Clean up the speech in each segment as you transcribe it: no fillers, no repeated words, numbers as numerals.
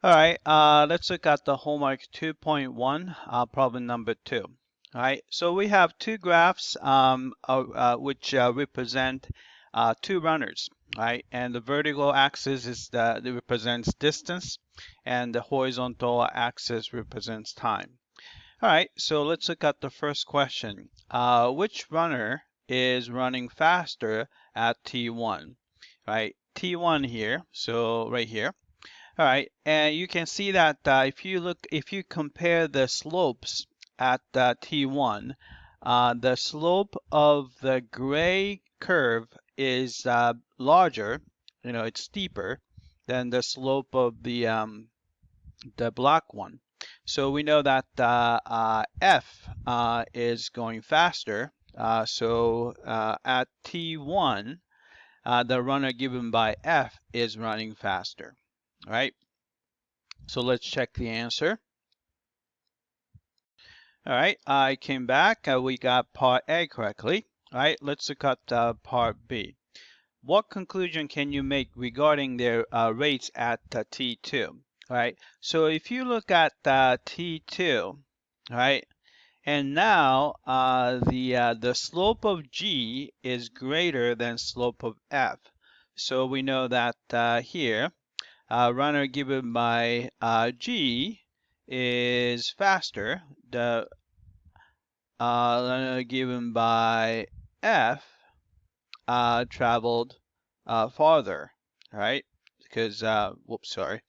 All right, let's look at the homework 2.1, problem number 2. All right, so we have two graphs which represent two runners, right? And the vertical axis is that it represents distance, and the horizontal axis represents time. All right, so let's look at the first question. Which runner is running faster at T1? Right, T1 here, so right here. All right, and you can see that if you compare the slopes at T1, the slope of the gray curve is larger, it's steeper than the slope of the black one. So we know that F is going faster. So at T1, the runner given by F is running faster. All right, so let's check the answer. All right, I came back. We got part A correctly. All right, let's look at part B. What conclusion can you make regarding their rates at T2? All right, so if you look at T2, all right, and now the slope of G is greater than slope of F. So we know that here, runner given by G is faster. The runner given by F traveled farther, right? Because whoops, sorry.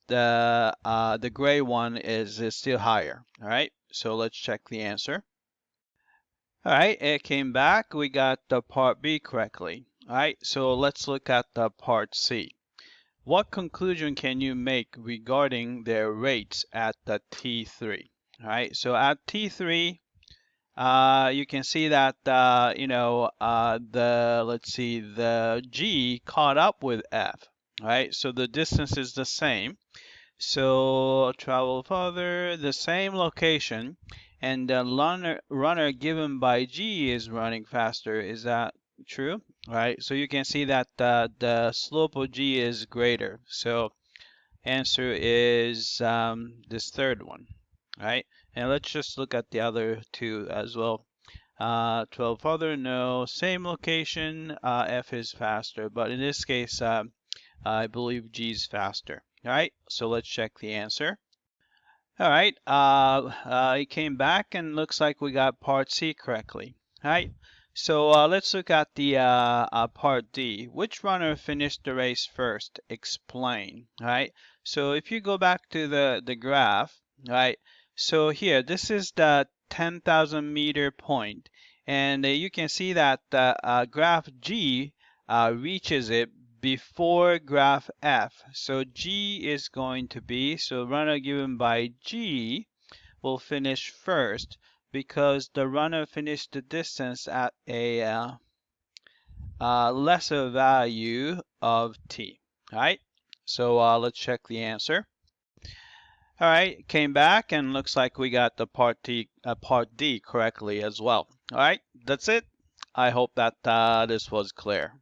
The gray one is still higher. All right. So let's check the answer. All right, it came back. We got the part B correctly. All right, so let's look at the part C. What conclusion can you make regarding their rates at the T3? All right, so at T3, you can see that the G caught up with F. All right, so the distance is the same. So travel further, the same location, and the runner given by G is running faster. Is that true? All right, so you can see that the slope of G is greater. So answer is this third one. All right, and let's just look at the other two as well. 12 further, no. Same location, F is faster, but in this case, I believe G is faster. All right, so let's check the answer. All right, it came back and looks like we got part C correctly. All right, so let's look at the part D. Which runner finished the race first? Explain. All right, so if you go back to the graph, all right, so here, this is the 10,000 meter point, and you can see that graph G reaches it before graph F. So G is going to be, so runner given by G will finish first because the runner finished the distance at a lesser value of T. All right, so let's check the answer. All right, came back and looks like we got the part D correctly as well. All right, that's it. I hope that this was clear.